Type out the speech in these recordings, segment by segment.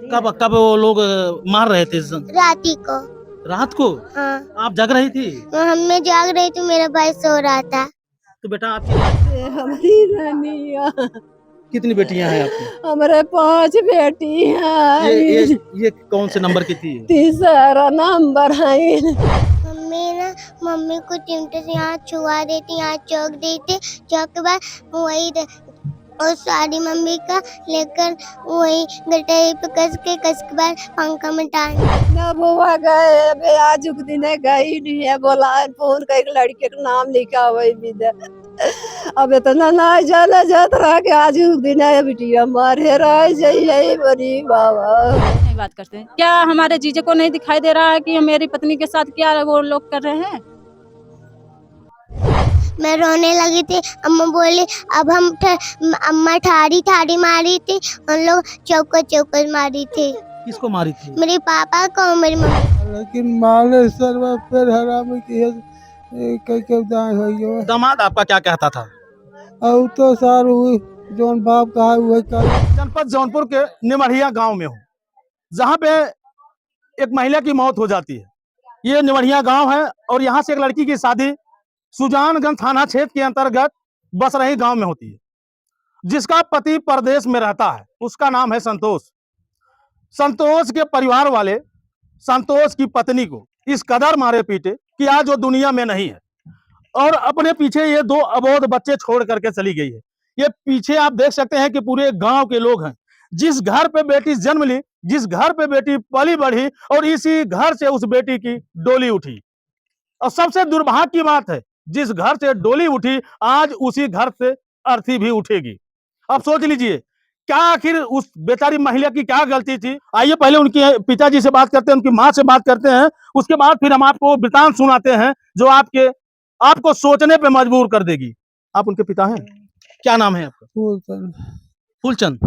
कब कब वो लोग मार रहे थे राती को। रात को? हाँ, आप जग रही थी? मैं जाग रही थी, मेरा भाई सो रहा था। तो बेटा आपकी हमारी रानिया, कितनी बेटियां हैं आपकी? हमारे 5 बेटी ये ये हैं। ये कौन से नंबर की थी? तीसरा नंबर है। मम्मी को चिमटे से यहाँ छुआ देती, यहाँ चौक देती, चौक के बाद वही और सारी मम्मी का लेकर वही गटाई पे कस के बाद पंखा में डाल। ना बुआ गए, अबे आज के दिन गई नहीं है, बोला फोन कर एक लड़के का नाम लिखा हुआ है। अब इतना ना जाला जात रहा कि आज के दिन है बिटिया मारे रह जाइए बड़ी बाबा। नहीं बात करते हैं क्या? हमारे जीजे को नहीं दिखाई दे रहा है कि मेरी पत्नी के साथ क्या वो लोग कर रहे हैं? मैं रोने लगी थी। अम्मा बोली अब हम अम्मा ठाड़ी ठाड़ी मारी थी, उन लोग चौको चौको मारी थी। किसको मारी थी? मेरे पापा को और मेरी मम्मी। लेकिन माले सर्व फिर हराम की दामाद आपका क्या कहता था? अब तो सार हुई जोन बाप कहा हुआ कर। जनपद जौनपुर के निमढ़िया गांव में हूँ, जहाँ पे एक महिला की मौत हो जाती है। ये निमढ़िया गांव है और यहाँ से एक लड़की की शादी सुजानगंज थाना क्षेत्र के अंतर्गत बसरही गांव में होती है, जिसका पति परदेश में रहता है। उसका नाम है संतोष। संतोष के परिवार वाले संतोष की पत्नी को इस कदर मारे पीटे कि आज वो दुनिया में नहीं है और अपने पीछे ये 2 अबोध बच्चे छोड़ करके चली गई है। ये पीछे आप देख सकते हैं कि पूरे गांव के लोग हैं। जिस घर पे बेटी जन्म ली, जिस घर पे बेटी पली बढ़ी और इसी घर से उस बेटी की डोली उठी। और सबसे दुर्भाग्य की बात है, जिस घर से डोली उठी आज उसी घर से अर्थी भी उठेगी। अब सोच लीजिए क्या आखिर उस बेचारी महिला की क्या गलती थी। आइए पहले उनके पिताजी से बात करते हैं, उनकी माँ से बात करते हैं, उसके बाद फिर हम आपको वृतांत सुनाते हैं जो आपको सोचने पे मजबूर कर देगी। आप उनके पिता हैं? क्या नाम है आपका? फूलचंद।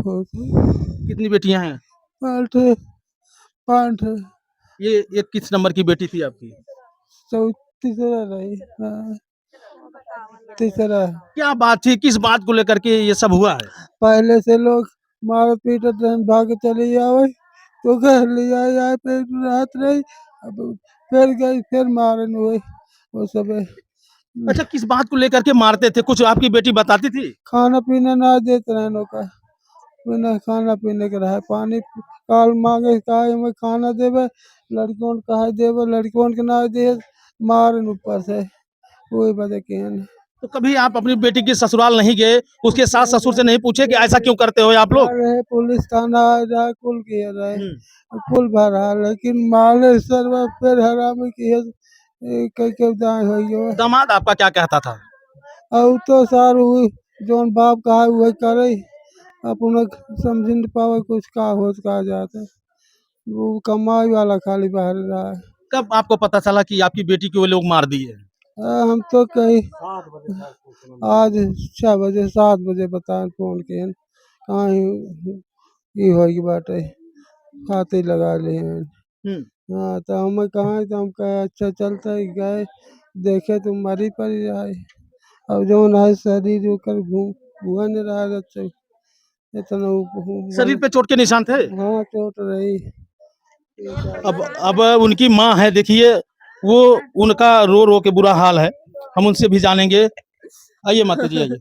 कितनी बेटियां हैं? 5 ये किस नंबर की बेटी थी आपकी? तीसरा रही। हाँ, तीसरा। क्या बात थी, किस बात को लेकर के ये सब हुआ है? पहले से लोग मार पीट ट्रेन भाग चली आवे तो घर लिया आए फिर रात रही, अब फिर गई फिर मारन हुई वो सब। अच्छा, किस बात को लेकर के मारते थे, कुछ आपकी बेटी बताती थी? खाना पीना ना देते रहने का, बिना खाना पीने के रहा। पानी काल मांगे कहा हमें खाना देवे, लड़कियों ने कहा देवे, लड़कियों के ना दे मारन ऊपर से वही बता के। तो कभी आप अपनी बेटी के ससुराल नहीं गए, उसके सास ससुर से नहीं पूछे कि ऐसा क्यों करते हो आप लोग? रहे पुलिस थाना रहा, कुल किया रहे, कुल भरा, लेकिन माले सर्व फिर हराम की दामाद आपका क्या कहता था? अब तो सार हुई जोन बाप कहा हुआ करे, अपना समझ नहीं पावे कुछ का हो कहा जाता। वो कमाई वाला खाली बाहर रहा है। कब आपको पता चला कि आपकी बेटी को वो लोग मार दिए? हम तो कहीं आज 6 बजे 7 बजे बता फोन के कहाँ ही होगी बाटे खाते लगा ले हैं। हाँ तो हमें कहाँ तो हम कहे अच्छा चलता है गए देखे तो मरी पड़ जाए। अब जो है शरीर होकर घूम नहीं रहा अच्छा इतना शरीर पे चोट के निशान थे? हाँ चोट रही। अब उनकी माँ है, देखिए वो उनका रो रो के बुरा हाल है, हम उनसे भी जानेंगे। आइए माता जी आइए।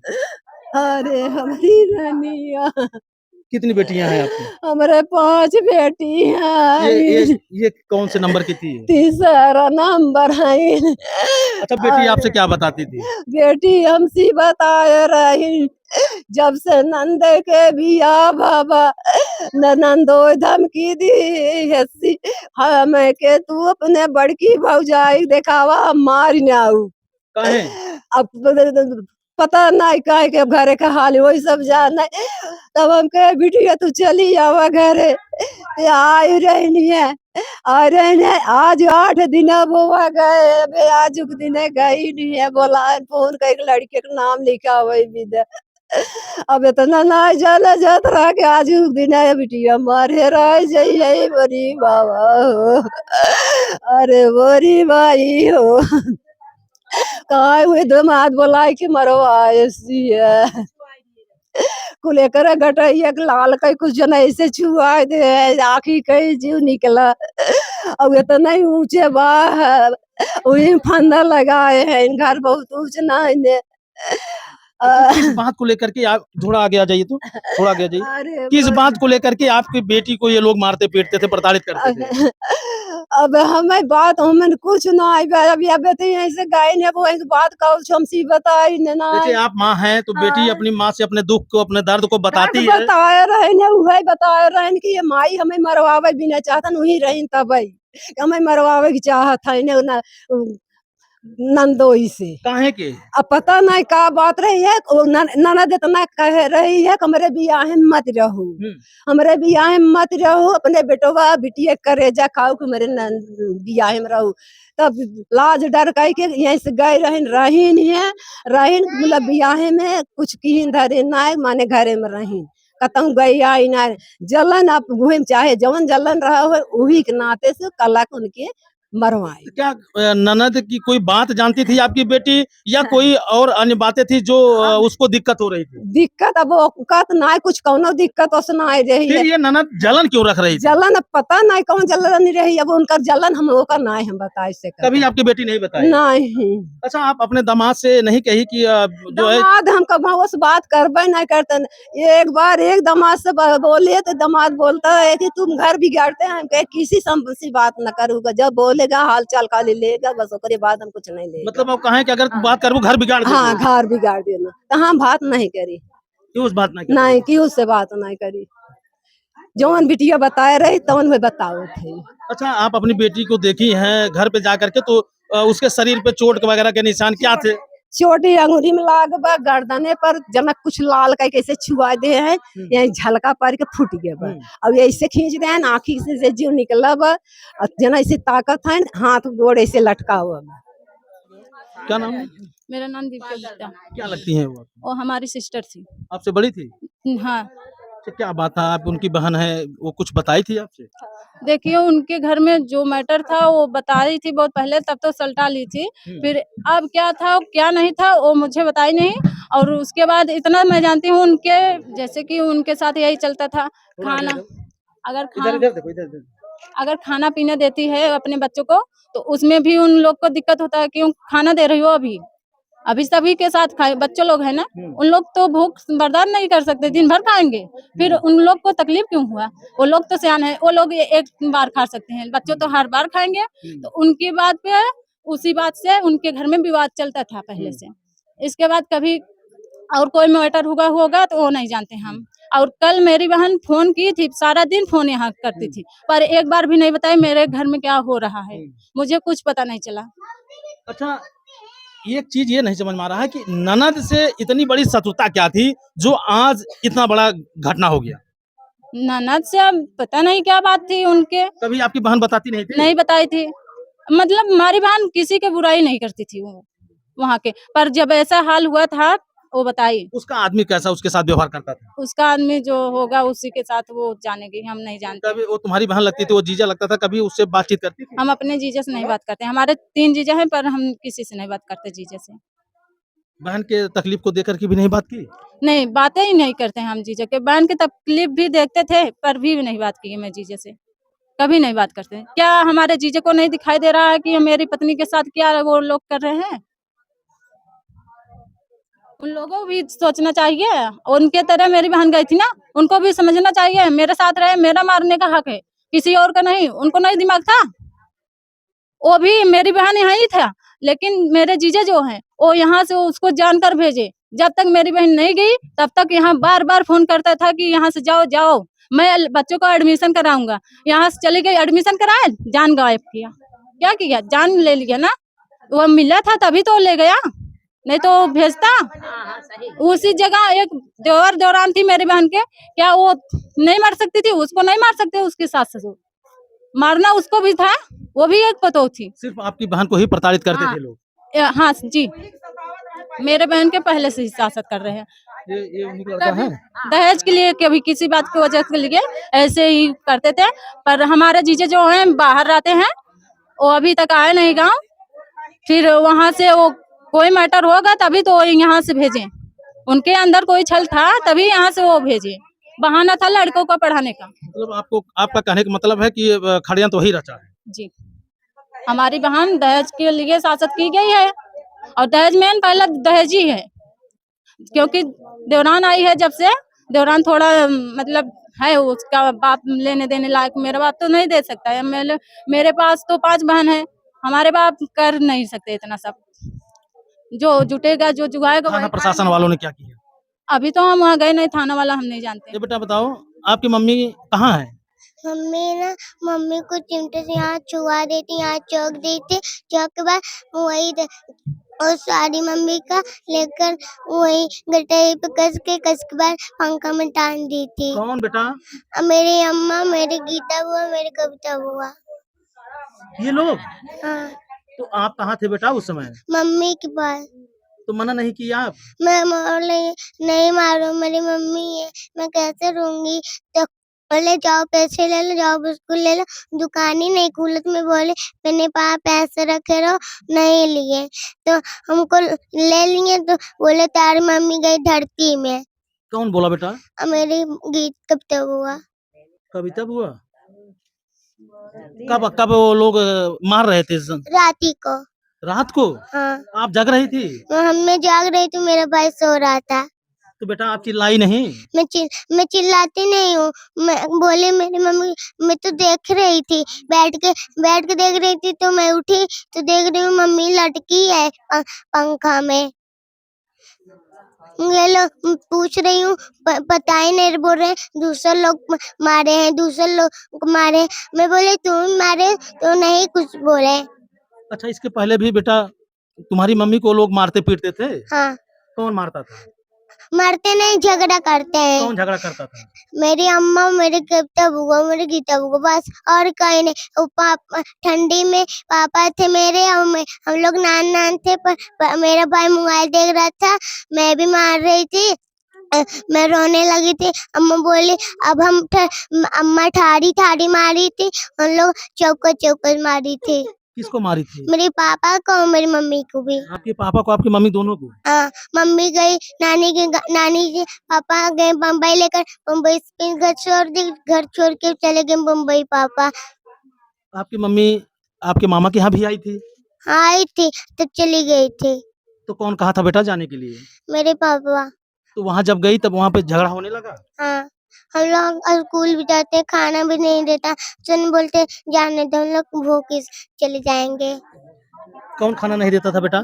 अरे हमारी रानिया, कितनी बेटियां हैं आपकी? हमारे 5 बेटी हैं। ये कौन से नंबर की थी? तीसरा नंबर है। अच्छा, बेटी आपसे क्या बताती थी? बेटी हमसे बताए रही जब से नंद के बिया बाबा नंदो धमकी दी हसी हमें के तू अपने बड़की भौजाई दिखावा मार नाऊ। काहे? अब पता नहीं काहे के घरे का हाल वही सब जान है। तब हम कहे बिटिया तू चली आवा घरे, आई रहनी है आ रहे हैं। आज 8 दिन अब हुआ गए, अबे आज के दिन गई नहीं है, बोला फोन कर एक लड़के का नाम लिखा हुआ है। अब इतना ना जाला जात रहा कि आज के दिन है बिटिया मारे रह जाइए बड़ी बाबा हो। अरे बोरी भाई हो कहा हुए दमाद बोला कि मरवा ऐसी है को लेकर गटैया के लाल कई कुछ जन ऐसे छुआ दे आखी कई जीव निकला। अब इतना ही ऊंचे बा वही फंदा लगाए हैं घर बहुत ऊंच ना है। तो किस बात को लेकर के आप थोड़ा आगे आ जाइए, तो थोड़ा आगे आ जाइए। अरे किस बात को लेकर के आपकी बेटी को ये लोग मारते पीटते थे, प्रताड़ित करते थे? अब हमें बात हमें कुछ ना आई अभी अब तो यहीं से गए ने वो एक बात कहूँ हमसी बताई ने ना देखिए आप माँ हैं तो बेटी हाँ। अपनी माँ से अपने दुख को, अपने दर्द को बताती है। बताए रहे ने वही बताए रहे कि ये माई हमें मरवावे भी ना चाहतन वही रही तब हमें मरवावे की चाहत है ने नंदोई से। काहे के? अब पता नहीं का बात रही है ननद इतना कह रही है हमारे बियाह में मत रहो, हमारे बियाह में मत रहो, अपने बेटवा बिटिया करे जा खाओ कि मेरे बियाह में रहो। तब लाज डर कह के यहीं से गए रहीन है रहीन मतलब बियाह में कुछ की धरे ना माने घरे में रहीन कतहु गई आई ना जलन आप घूम चाहे जवन जलन रहा हो वही के नाते से कला उनके मरवाए। तो क्या ननद की कोई बात जानती थी आपकी बेटी, या कोई और अन्य बातें थी जो उसको दिक्कत हो रही थी? दिक्कत अब औकात ना कुछ कौनो दिक्कत उस ना रही फिर है। ये ननद जलन क्यों रख रही थी? जलन अब पता नहीं कौन जलन नहीं रही अब उनका जलन हम लोग का ना हम बताए से कभी आपकी बेटी नहीं बताई? नहीं। अच्छा आप अपने दामाद से नहीं कही कि जो है दामाद हम कब उस बात करबे नहीं करते। एक बार एक दामाद से बोले तो दामाद बोलता है कि तुम घर बिगाड़ते हैं, हम कहे किसी से बात न करूँगा, जब बोलेगा हाल चाल खाली लेगा बस ओकरे बाद हम कुछ नहीं लेगा। मतलब आप कहें कि अगर बात करूँ घर बिगाड़ देगी? हाँ घर बिगाड़ देना तो हम बात नहीं करी, क्यों उस बात नहीं नहीं कि उससे बात नहीं करी, जौन बिटिया बताए रही तवन में बताओ थे। अच्छा आप अपनी बेटी को देखी हैं घर पे जा करके, तो उसके शरीर पे चोट वगैरह के निशान क्या थे? छोटी अंगूरी में लाग बा गर्दने पर जना कुछ लाल कह कैसे छुआ दे है यही झलका पर के फूट गया बा। अब ऐसे खींच दे हैं आँखी से जीव निकला बा जना ऐसे ताकत है हाथ गोड़ ऐसे लटका हुआ बा। क्या नाम है? मेरा नाम दीपिका गुप्ता। क्या लगती है वो? हमारी सिस्टर थी। आपसे बड़ी थी? हाँ अच्छा, क्या बात था, आप उनकी बहन है, वो कुछ बताई थी आपसे? देखिए उनके घर में जो मैटर था वो बता रही थी बहुत पहले, तब तो सल्टा ली थी, फिर अब क्या था क्या नहीं था वो मुझे बताई नहीं। और उसके बाद इतना मैं जानती हूँ उनके जैसे कि उनके साथ यही चलता था खाना अगर खाना पीने देती है अपने बच्चों को तो उसमें भी उन लोग को दिक्कत होता है, क्यों खाना दे रही हो अभी सभी के साथ खाए बच्चों लोग है ना, उन लोग तो भूख बर्दाश्त नहीं कर सकते, दिन भर खाएंगे, फिर उन लोग को तकलीफ क्यों हुआ? वो लोग तो सियान है, वो लोग एक बार खा सकते हैं, बच्चों तो हर बार खाएंगे। तो उनकी बात पे उसी बात से उनके घर में विवाद चलता था पहले से। इसके बाद कभी और कोई मैटर होगा तो वो नहीं जानते हम। और कल मेरी बहन फोन की थी, सारा दिन फोन यहाँ करती थी, पर एक बार भी नहीं बताया मेरे घर में क्या हो रहा है, मुझे कुछ पता नहीं चला। अच्छा एक चीज ये नहीं समझ में आ रहा है कि ननद से इतनी बड़ी शत्रुता क्या थी जो आज इतना बड़ा घटना हो गया? ननद से अब पता नहीं क्या बात थी उनके, कभी आपकी बहन बताती नहीं थी? नहीं बताई थी, मतलब हमारी बहन किसी के बुराई नहीं करती थी वो वहाँ के, पर जब ऐसा हाल हुआ था वो बताई। उसका आदमी कैसा उसके साथ व्यवहार करता था? उसका आदमी जो होगा उसी के साथ वो जानेगी, हम नहीं जानते। कभी वो तुम्हारी बहन लगती थी, वो जीजा लगता था, कभी उससे बातचीत करती थी? हम अपने जीजा से नहीं बात करते, हमारे 3 जीजा हैं पर हम किसी से नहीं बात करते जीजा से। बहन के तकलीफ को देकर के भी नहीं बात की? नहीं, बातें ही नहीं करते हैं हम जीजा के, बहन की तकलीफ भी देखते थे पर भी नहीं बात की मैं जीजा से, कभी नहीं बात करते। क्या हमारे जीजा को नहीं दिखाई दे रहा है कि मेरी पत्नी के साथ क्या वो लोग कर रहे हैं? उन लोगों को भी सोचना चाहिए, उनके तरह मेरी बहन गई थी ना, उनको भी समझना चाहिए मेरे साथ रहे, मेरा मारने का हक है, किसी और का नहीं। उनको नहीं दिमाग था? वो भी मेरी बहन यहाँ ही था, लेकिन मेरे जीजा जो हैं वो यहाँ से उसको जानकर भेजे। जब तक मेरी बहन नहीं गई तब तक यहाँ बार बार फोन करता था कि यहाँ से जाओ जाओ, मैं बच्चों को एडमिशन कराऊंगा। यहाँ से चली गई, एडमिशन कराए, जान गायब किया। क्या किया? जान ले लिया ना, वो मिला था तभी तो ले गया, नहीं तो भेजता। उसी जगह एक देवर देवरान थी मेरी बहन के, क्या वो नहीं मार सकती थी? उसको नहीं मार सकते, उसके सास ससुर मारना उसको भी था, वो भी एक पतोह थी। सिर्फ आपकी बहन को ही प्रताड़ित करते थे लोग? हाँ जी, मेरे बहन के पहले से ही शासक कर रहे हैं। ये उन्हीं का लड़का है? दहेज के लिए कभी किसी बात की वजह के लिए ऐसे ही करते थे, पर हमारे जीजे जो हैं बाहर रहते हैं, वो अभी तक आए नहीं गाँव। फिर वहाँ से वो कोई मैटर होगा तभी तो यहाँ से भेजें, उनके अंदर कोई छल था तभी यहाँ से वो भेजे, बहाना था लड़कों को पढ़ाने का। मतलब आपको, आपका कहने का मतलब है कि ये षड्यंत्र वही रचा है। जी, हमारी बहन दहेज के लिए शासक की गई है और दहेज मेन पहला दहेज ही है, क्योंकि देवरान आई है जब से, देवरान थोड़ा मतलब है उसका बाप लेने देने लायक, मेरा बाप तो नहीं दे सकता है। मेरे पास तो 5 बहन है, हमारे बाप कर नहीं सकते इतना सब। जो जुटेगा जो जुगाएगा थाना वही प्रशासन खाएगा। वालों ने क्या किया? अभी तो हम वहाँ गए नहीं, थाना वाला हम नहीं जानते। ये बेटा बताओ, आपकी मम्मी कहाँ है? मम्मी को चिमटे से यहाँ छुआ देती, यहाँ चौक देती, चौक के बाद वही और सारी मम्मी का लेकर वही गटाई पे कस के बाद पंखा में टांग दी थी। कौन बेटा? मेरी अम्मा, मेरी गीता बुआ, मेरी कविता बुआ। ये लोग? हाँ, तो आप कहाँ थे बेटा उस समय? मम्मी के पास। तो मना नहीं किया आप? मैं नहीं मारू, मेरी मम्मी है, मैं कैसे रहूंगी? तो बोले जाओ पैसे ले लो, जाओ बिस्कुट ले लो, दुकान ही नहीं खुली। तो मैं बोले मैंने पास पैसे रखे रहो, नहीं लिए तो हमको ले लिए। तो बोले तारी मम्मी गई धरती में। कौन बोला बेटा? मेरी गीत कविता हुआ। कविता बुआ? कब कब वो लोग मार रहे थे? राती को। रात को? हाँ, आप जग रही थी? मैं जाग रही थी, मेरा भाई सो रहा था। तो बेटा आप चिल्लाई नहीं? मैं चिल्लाती नहीं हूँ। मैं बोले मेरी मम्मी, मैं तो देख रही थी, बैठ के देख रही थी। तो मैं उठी तो देख रही हूँ मम्मी लटकी है पंखा में। ये लोग पूछ रही हूँ, पता ही नहीं, बोल रहे दूसरे लोग मारे हैं, दूसरे लोग मारे। मैं बोले तुम मारे? तो नहीं कुछ बोले। अच्छा, इसके पहले भी बेटा तुम्हारी मम्मी को लोग मारते पीटते थे? हाँ, कौन मारता था? मारते नहीं, झगड़ा करते हैं। कौन झगड़ा करता था? मेरी अम्मा, मेरी कविता बुआ, मेरी गीता बुआ, बस और कहीं नहीं। पापा ठंडी में पापा थे मेरे, हम लोग नान थे। पर मेरा भाई मोबाइल देख रहा था, मैं भी मार रही थी। मैं रोने लगी थी। अम्मा बोली अब अम्मा ठाड़ी मारी थी, हम लोग चौकर मारी थी। किसको मारी थी? मेरे पापा को और मेरी मम्मी को भी। आपके पापा को, आपकी मम्मी दोनों को? हाँ, मम्मी गई नानी के पापा गए बम्बई लेकर, बम्बई से घर छोड़ के चले गए बम्बई पापा। आपकी मम्मी आपके मामा के यहाँ भी आई थी? आई थी तो चली गई थी। तो कौन कहा था बेटा जाने के लिए? मेरे पापा। तो वहाँ जब गई तब वहाँ पे झगड़ा होने लगा? हाँ, हम लोग स्कूल भी जाते, खाना भी नहीं देता, सुन बोलते जाने दो, हम लोग भूखे चले जाएंगे। कौन खाना नहीं देता था बेटा?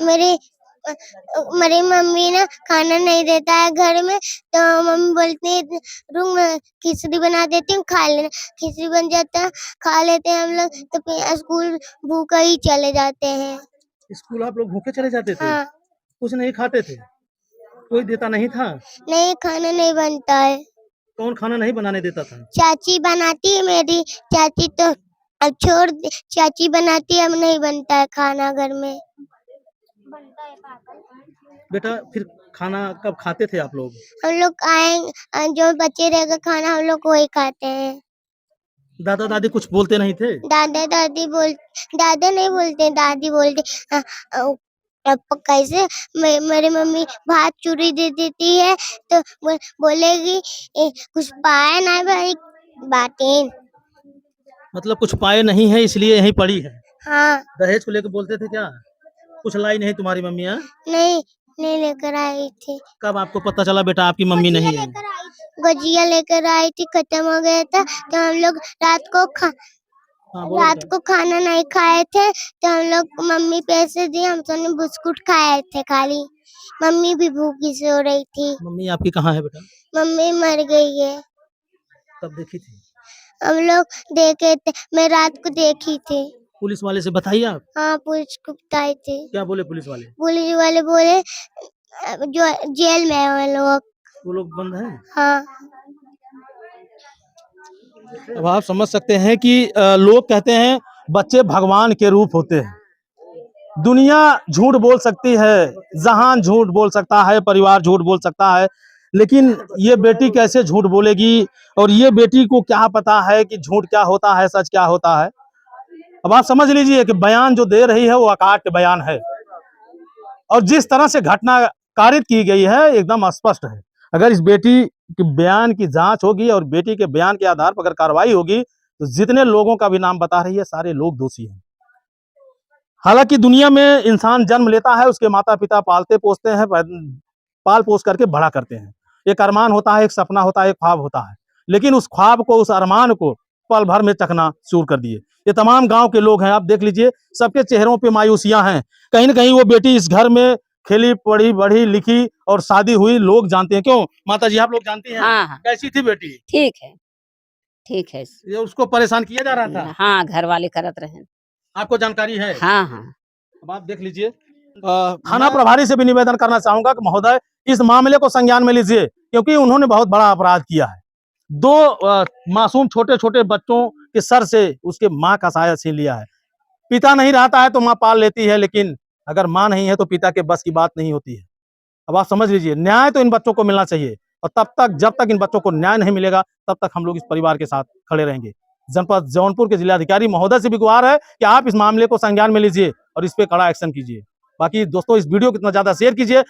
मेरी मम्मी ना खाना नहीं देता है घर में, तो मम्मी बोलती है रूम में खिचड़ी बना देती हूँ, खा लेना। खिचड़ी बन जाता है, खा लेते हैं हम लोग, तो फिर स्कूल भूखा ही चले जाते हैं। स्कूल आप लोग भूखे चले जाते थे? हाँ, कुछ नहीं खाते थे? कोई देता नहीं था? नहीं खाना नहीं बनता है। कौन खाना नहीं बनाने देता था? चाची बनाती है, मेरी चाची तो अब छोड़ दे, चाची बनाती है, अब नहीं बनता है खाना घर में। बेटा फिर खाना कब खाते थे आप लोग? हम लोग जो बच्चे रहेगा खाना हम लोग वही खाते हैं। दादा दादी कुछ बोलते नहीं थे? दादा नहीं बोलते, दादी बोलते। अब कैसे मेरी मम्मी भात चूरी दे देती है, तो बोलेगी कुछ पाया ना भाई बातें। मतलब कुछ पाए नहीं है इसलिए यहीं पड़ी है? हाँ, दहेज को लेकर बोलते थे क्या? कुछ लाई नहीं तुम्हारी मम्मी? हाँ, नहीं लेकर आई थी। कब आपको पता चला बेटा आपकी मम्मी नहीं है? गुजिया लेकर आई थी, खत्म हो गया था, तो हम लोग हाँ, बोलो रात बेटा। को खाना नहीं खाए थे, तो हम लोग मम्मी पैसे दी, हम सबने बिस्कुट खाए थे खाली। मम्मी भी भूखी सो रही थी। मम्मी आपकी कहाँ है बेटा? मम्मी मर गई है। कब देखी थी? हम लोग देखे थे, मैं रात को देखी थी। पुलिस वाले से बताइए आप। हाँ, पुलिस को बताई थी। क्या बोले पुलिस वाले? पुलिस वाले बोले जो जेल में है वो लोग बंद हैं? हाँ। अब आप समझ सकते हैं कि लोग कहते हैं बच्चे भगवान के रूप होते हैं। दुनिया झूठ बोल सकती है, जहान झूठ बोल सकता है, परिवार झूठ बोल सकता है, लेकिन ये बेटी कैसे झूठ बोलेगी? और ये बेटी को क्या पता है कि झूठ क्या होता है, सच क्या होता है? अब आप समझ लीजिए कि बयान जो दे रही है वो अकाट बयान है। और जिस तरह से घटना कारित की गई है एकदम स्पष्ट है। अगर इस बेटी के बयान की जांच होगी और बेटी के बयान के आधार पर अगर कार्रवाई होगी तो जितने लोगों का भी नाम बता रही है सारे लोग दोषी हैं। हालांकि दुनिया में इंसान जन्म लेता है, उसके माता पिता पालते पोसते हैं, पाल पोस करके बड़ा करते हैं। एक अरमान होता है, एक सपना होता है, एक ख्वाब होता है, लेकिन उस ख्वाब को, उस अरमान को पल भर में चकनाचूर कर दिए। ये तमाम गांव के लोग हैं, आप देख लीजिए, सबके चेहरों पे मायूसियां हैं। कहीं ना कहीं वो बेटी इस घर में खेली पढ़ी बढ़ी लिखी और शादी हुई, लोग जानते हैं। क्यों माता जी, आप लोग जानती हैं? हाँ हाँ कैसी थी बेटी? ठीक है, ठीक है। ये उसको परेशान किया जा रहा था, हाँ, घर वाले करत रहे। आपको जानकारी है? हाँ हाँ अब आप देख लीजिए। थाना प्रभारी से भी निवेदन करना चाहूंगा कि महोदय इस मामले को संज्ञान में लीजिए, क्योंकि उन्होंने बहुत बड़ा अपराध किया है। दो मासूम छोटे छोटे बच्चों के सर से उसके माँ का साया छीन लिया है। पिता नहीं रहता है तो माँ पाल लेती है, लेकिन अगर माँ नहीं है तो पिता के बस की बात नहीं होती है। अब आप समझ लीजिए, न्याय तो इन बच्चों को मिलना चाहिए, और तब तक, जब तक इन बच्चों को न्याय नहीं मिलेगा, तब तक हम लोग इस परिवार के साथ खड़े रहेंगे। जनपद जौनपुर के जिलाधिकारी महोदय से भी गुहार है कि आप इस मामले को संज्ञान में लीजिए और इस पे कड़ा एक्शन कीजिए। बाकी दोस्तों, इस वीडियो को इतना ज्यादा शेयर कीजिए।